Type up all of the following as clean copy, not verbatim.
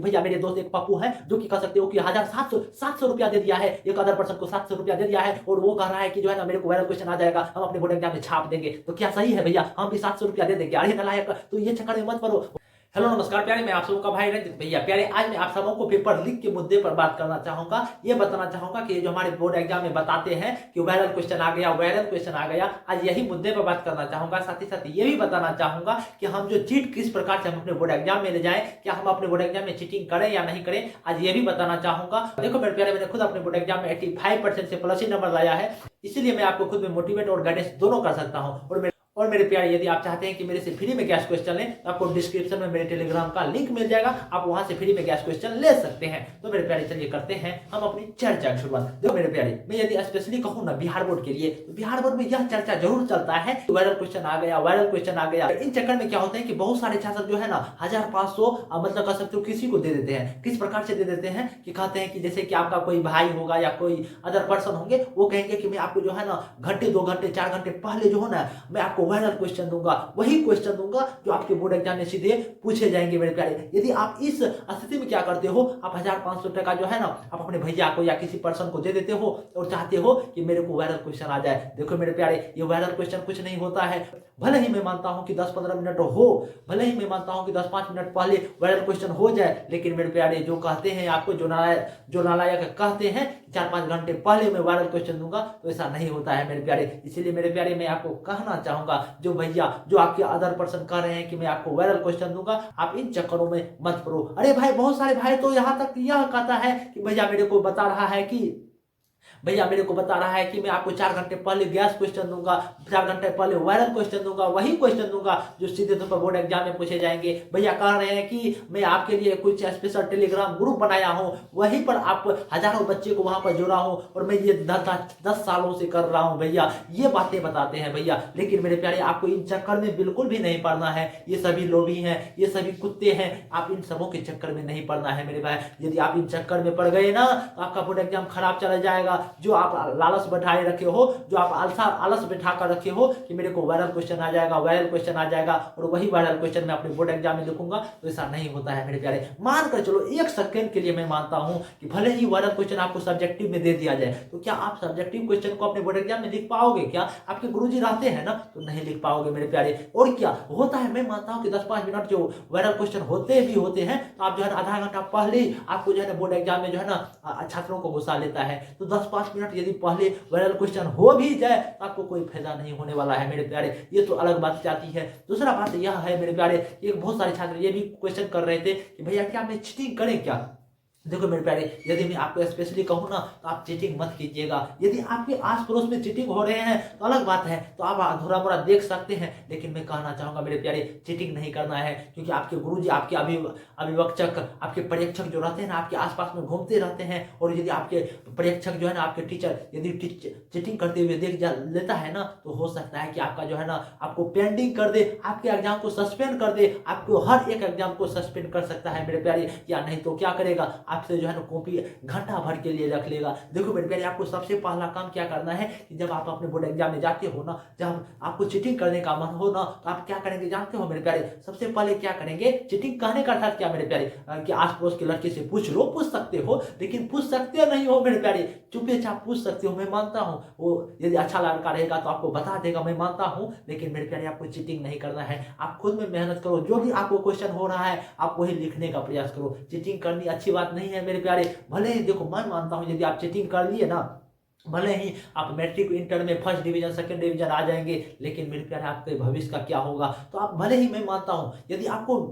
भैया मेरे दोस्त एक पप्पू है जो कि कह सकते हो कि 1700 रुपया दे दिया है, एक अदर पर्सन को 700 रुपया दे दिया है और वो कह रहा है कि जो है ना मेरे को वायरल क्वेश्चन आ जाएगा, हम अपने बोर्ड एग्जाम में छाप देंगे। तो क्या सही है भैया? हम भी 700 रुपया दे देंगे? अरे नालायक, तो ये चक्कर में मत पड़ो। हेलो नमस्कार प्यारे, मैं आप सबों का भाई रंजित भैया। प्यारे, आज मैं आप सबों को पेपर लीक के मुद्दे पर बात करना चाहूंगा। ये बताना चाहूंगा कि जो हमारे बोर्ड एग्जाम में बताते हैं कि वायरल क्वेश्चन आ गया, वायरल क्वेश्चन आ गया, आज यही मुद्दे पर बात करना चाहूंगा। साथ ही साथ ये भी बताना चाहूंगा कि हम जो चीट किस प्रकार से हम अपने बोर्ड एग्जाम में ले जाएं, क्या हम अपने बोर्ड एग्जाम में चीटिंग करें या नहीं करें, आज ये भी बताना चाहूंगा। देखो मेरे प्यारे, मैंने खुद अपने बोर्ड एग्जाम में 85% से प्लस ही नंबर लाया है, इसीलिए मैं आपको खुद में मोटिवेट और गाइडेंस दोनों कर सकता हूँ। और मेरे प्यारे, यदि आप चाहते हैं कि मेरे से फ्री में गैस क्वेश्चन लें तो आपको डिस्क्रिप्शन में मेरे टेलीग्राम का लिंक मिल जाएगा, आप वहां से फ्री में गैस क्वेश्चन ले सकते हैं। तो मेरे प्यारे चलिए करते हैं हम अपनी चर्चा की शुरुआत। देखो मेरे प्यारे, मैं यदि स्पेशली कहूँ ना बिहार बोर्ड के लिए, तो बिहार बोर्ड में यह चर्चा जरूर चलता है वायरल क्वेश्चन आ गया, वायरल क्वेश्चन आ गया। इन चक्कर में क्या होता है कि बहुत सारे छात्र जो है ना 1500 मतलब कह सकते हो किसी को दे देते हैं। किस प्रकार से दे देते हैं कि कहते हैं कि जैसे कि आपका कोई भाई होगा या कोई अदर पर्सन होंगे, वो कहेंगे कि मैं आपको जो है ना घंटे 2 घंटे 4 घंटे पहले जो है ना मैं आपको वायरल क्वेश्चन दूंगा, वही क्वेश्चन दूंगा जो आपके बोर्ड एग्जाम में सीधे पूछे जाएंगे। मेरे प्यारे, यदि आप इस स्थिति में क्या करते हो, आप 1500 टका जो है ना आप अपने भैया को या किसी पर्सन को दे देते हो और चाहते हो कि मेरे को वायरल क्वेश्चन आ जाए। देखो मेरे प्यारे, ये वायरल क्वेश्चन कुछ नहीं होता है। भले ही मैं मानता हूं कि 10-15 मिनट हो, भले ही मैं मानता हूं कि 10-5 मिनट पहले वायरल क्वेश्चन हो जाए, लेकिन मेरे प्यारे जो कहते हैं आपको, जो नालायक कहते हैं 4-5 घंटे पहले मैं वायरल क्वेश्चन दूंगा, तो ऐसा नहीं होता है मेरे प्यारे। इसीलिए मेरे प्यारे मैं आपको कहना चाहूंगा, जो भैया जो आपके अदर पर्सन कह रहे हैं कि मैं आपको वायरल क्वेश्चन दूंगा, आप इन चक्करों में मत पड़ो। अरे भाई, बहुत सारे भाई तो यहां तक यह कहता है कि भैया मेरे को बता रहा है कि मैं आपको 4 घंटे पहले गैस क्वेश्चन दूंगा, 4 घंटे पहले वायरल क्वेश्चन दूंगा, वही क्वेश्चन दूंगा जो सीधे तौर पर बोर्ड एग्जाम में पूछे जाएंगे। भैया कह रहे हैं कि मैं आपके लिए कुछ स्पेशल टेलीग्राम ग्रुप बनाया हूं, वहीं पर आप हजारों बच्चे को वहां पर जोड़ा हूं और मैं ये 10 सालों से कर रहा हूं। भैया ये बातें बताते हैं भैया, लेकिन मेरे प्यारे आपको इन चक्कर में बिल्कुल भी नहीं पड़ना है। ये सभी लोभी हैं, ये सभी कुत्ते हैं, आप इन सबों के चक्कर में नहीं पड़ना है मेरे भाई। यदि आप इन चक्कर में पड़ गए ना तो आपका बोर्ड एग्जाम खराब चला जाएगा। जो आप लालच बैठाए रखे हो, जो आप आलस बैठा कर रखे हो कि मेरे को वायरल क्वेश्चन आ जाएगा, वायरल क्वेश्चन आ जाएगा और वही वायरल क्वेश्चन मैं अपने बोर्ड एग्जाम में लिखूंगा, तो ऐसा नहीं होता है मेरे प्यारे। मान कर चलो 1 सेकंड के लिए मैं मानता हूं कि भले ही वायरल क्वेश्चन आपको सब्जेक्टिव में दे दिया जाए, तो क्या आप सब्जेक्टिव क्वेश्चन को अपने बोर्ड एग्जाम में लिख पाओगे? क्या आपके गुरुजी रहते हैं ना, तो नहीं लिख पाओगे मेरे प्यारे। और क्या होता है, मैं मानता हूं कि 10-5 मिनट जो वायरल क्वेश्चन होते भी होते हैं, तो आप जो है आधा घंटा पहले आपको जो है बोर्ड एग्जाम में जो है ना छात्रों को गुस्सा लेता है, तो 10-5 मिनट यदि पहले वायरल क्वेश्चन हो भी जाए तो आपको कोई फायदा नहीं होने वाला है मेरे प्यारे। ये तो अलग बात जाती है। दूसरा बात यह है मेरे प्यारे, एक बहुत सारे छात्र ये भी क्वेश्चन कर रहे थे कि भैया क्या मैं चीटिंग करें क्या? देखो मेरे प्यारे, यदि मैं आपको स्पेशली कहूँ ना तो आप चीटिंग मत कीजिएगा। यदि आपके आस पड़ोस में चीटिंग हो रहे हैं तो अलग बात है, तो आप अधूरा मोरा देख सकते हैं, लेकिन मैं कहना चाहूंगा मेरे प्यारे चीटिंग नहीं करना है, क्योंकि आपके गुरुजी, आपके अभिवक्षक, आपके परीक्षक जो रहते हैं ना आपके आसपास में घूमते रहते हैं, और यदि आपके परीक्षक जो है ना, आपके टीचर यदि चीटिंग करते हुए देख लेता है ना, तो हो सकता है कि आपका जो है ना आपको पेंडिंग कर दे, आपके एग्जाम को सस्पेंड कर दे, आपको हर एक एग्जाम को सस्पेंड कर सकता है मेरे प्यारे। या नहीं तो क्या करेगा, आपसे जो है ना कॉपी घंटा भर के लिए रख लेगा। देखो मेरे प्यारे, आपको सबसे पहला काम क्या करना है कि जब आप अपने बोर्ड एग्जाम में जाते हो ना, जब आपको चीटिंग करने का मन हो ना, तो आप क्या करेंगे जानते हो मेरे प्यारे? सबसे पहले क्या करेंगे, चीटिंग कहने का अर्थात क्या मेरे प्यारे, कि आस पड़ोस के लड़के से पूछ लो, पूछ सकते हो, लेकिन पूछ सकते नहीं हो मेरे प्यारे, चुपे चाप पूछ सकते हो। मैं मानता हूँ वो यदि अच्छा लड़का रहेगा तो आपको बता देगा, मैं मानता हूँ, लेकिन मेरे प्यारे आपको चीटिंग नहीं करना है। आप खुद में मेहनत करो, जो भी आपको क्वेश्चन हो रहा है आप वही लिखने का प्रयास करो। चीटिंग करनी अच्छी बात नहीं है मेरे प्यारे। भले ही देखो, मैं मानता हूं यदि आप चीटिंग कर लिए ना, भले ही आप मैट्रिक इंटर में फर्स्ट डिवीजन सेकंड डिवीजन आ जाएंगे, लेकिन मेरे प्यारे आपके भविष्य का क्या होगा? तो आप भले ही, मैं मानता हूं यदि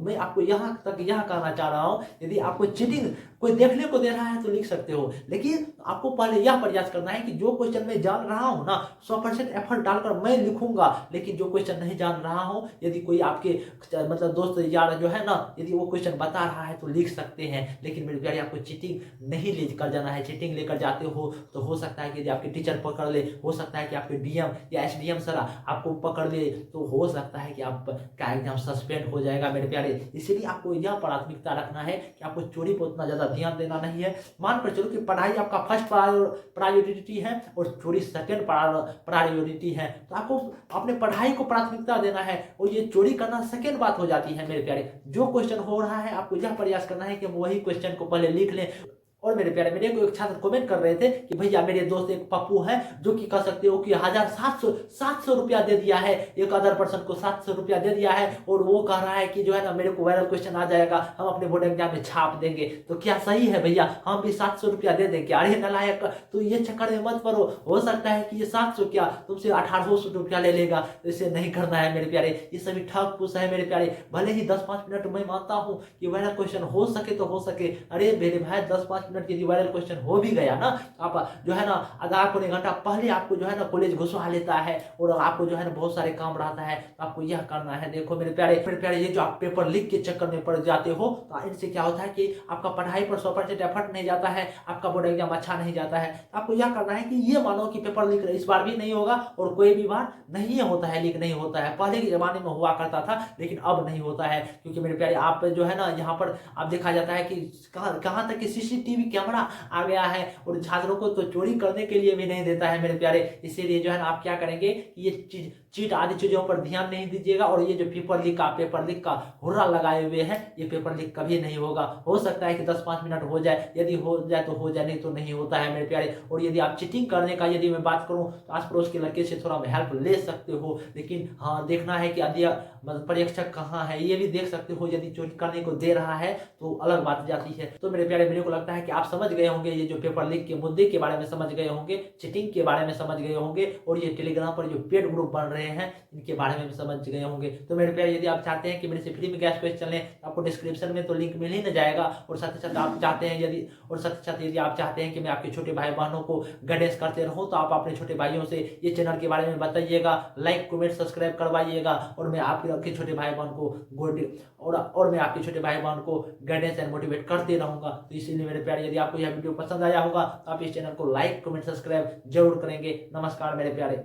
मैं आपको यहाँ तक यह कहना चाह रहा हूं, यदि आपको चीटिंग कोई देखने को दे रहा है तो लिख सकते हो, लेकिन आपको पहले यह प्रयास करना है कि जो क्वेश्चन मैं जान रहा हूं ना 100% एफर्ट डालकर मैं लिखूंगा, लेकिन जो क्वेश्चन नहीं जान रहा हूं, यदि कोई आपके मतलब दोस्त यार जो है ना, यदि वो क्वेश्चन बता रहा है तो लिख सकते हैं, लेकिन मेरे प्यारे आपको चीटिंग नहीं लेकर जाना है। चीटिंग लेकर जाते हो तो हो सकता है कि यदि आपके टीचर पकड़ ले, हो सकता है कि आपके डीएम या एसडीएम सर आपको पकड़ ले, तो हो सकता है कि आपका एग्जाम सस्पेंड हो जाएगा मेरे प्यारे। इसीलिए आपको यह प्राथमिकता रखना है कि आपको चोरी पर उतना ज़्यादा ध्यान देना नहीं है। मान कर चलो कि पढ़ाई आपका फर्स्ट प्रायोरिटी है और चोरी सेकेंड प्रायोरिटी है, तो आपको अपने पढ़ाई को प्राथमिकता देना है और ये चोरी करना सेकेंड बात हो जाती है मेरे प्यारे। जो क्वेश्चन हो रहा है आपको यह प्रयास करना है कि हम वही क्वेश्चन को पहले लिख लें। और मेरे प्यारे, मेरे को एक छात्र कमेंट कर रहे थे कि भैया मेरे दोस्त एक पप्पू है जो कि कह सकते हो कि 1700 रुपया दे दिया है, एक अदर पर्सन को 700 रुपया दे दिया है और वो कह रहा है कि जो है ना मेरे को वायरल क्वेश्चन आ जाएगा, हम अपने बोर्ड एग्जाम में छाप देंगे। तो क्या सही है भैया, हम भी 700 रुपया दे देंगे? अरे नालायक, तो ये चक्कर में मत पड़ो, हो सकता है कि ये 700 क्या तुमसे 1800 रुपया ले लेगा, तो इसे नहीं करना है मेरे प्यारे। ये सभी ठग फूस है मेरे प्यारे। भले ही 10-5 मिनट मैं मानता हूँ कि वायरल क्वेश्चन हो सके तो हो सके, अरे मेरे भाई 10-5 मिनट यदि वायरल क्वेश्चन हो भी गया ना, आप जो है ना आधा पौने घंटा पहले आपको जो है ना कॉलेज घुसवा लेता है और आपको जो है ना बहुत सारे काम रहता है, तो आपको यह करना है। देखो मेरे प्यारे, ये जो आप पेपर लीक के चक्कर में पड़ जाते हो, तो इनसे क्या होता है कि आपका पढ़ाई पर 100% एफर्ट नहीं जाता है, आपका बोर्ड एग्जाम अच्छा नहीं जाता है। तो आपको यह करना है कि ये मानो कि पेपर लीक इस बार भी नहीं होगा और कोई भी बार नहीं होता है, लीक नहीं होता है। पहले के जमाने में हुआ करता था लेकिन अब नहीं होता है, क्योंकि मेरे प्यारे आप जो है ना यहाँ पर आप देखा जाता है कि कहाँ तक कि सीसीटीवी कैमरा आ गया है और छात्रों को तो चोरी करने के लिए भी नहीं देता है मेरे प्यारे। इसीलिए जो है ना आप क्या करेंगे, ये चीट आदि चीजों पर ध्यान नहीं दीजिएगा और ये जो पेपर लीक का हुर्रा लगाए हुए हैं, ये पेपर लीक कभी नहीं होगा। हो सकता है कि 10-5 मिनट हो जाए, यदि हो जाए तो हो जाए, नहीं तो नहीं होता है मेरे प्यारे। और यदि आप चीटिंग करने का यदि मैं बात करूं तो आस पड़ोस के लड़के से थोड़ा हेल्प ले सकते हो, लेकिन हाँ देखना है कि परीक्षक कहाँ है ये भी देख सकते हो। यदि चोरी करने को दे रहा है तो अलग बात जाती है। तो मेरे प्यारे, मेरे को लगता है कि आप समझ गए होंगे, ये जो पेपर लीक के मुद्दे के बारे में समझ गए होंगे, चीटिंग के बारे में समझ गए होंगे और ये टेलीग्राम पर जो पेड ग्रुप बन रहे हैं इनके बारे में भी समझ गए होंगे। तो मेरे प्यारे, यदि आप चाहते हैं कि मेरे से फ्री में गैस क्वेश्चन लें, आपको डिस्क्रिप्शन में तो लिंक मिल ही न जाएगा। और साथ ही साथ आप चाहते हैं यदि आप चाहते हैं कि मैं आपके छोटे भाई बहनों को गाइडेंस करते रहूं, तो आप अपने छोटे भाइयों से ये चैनल के बारे में बताइएगा, लाइक कमेंट सब्सक्राइब करवाइएगा और मैं आपके छोटे भाई बहन को और मैं आपके छोटे भाई बहन को गाइडेंस एंड मोटिवेट करते रहूंगा। तो इसीलिए मेरे प्यारे, यदि आपको यह वीडियो पसंद आया होगा तो आप इस चैनल को लाइक कमेंट सब्सक्राइब जरूर करेंगे। नमस्कार मेरे प्यारे।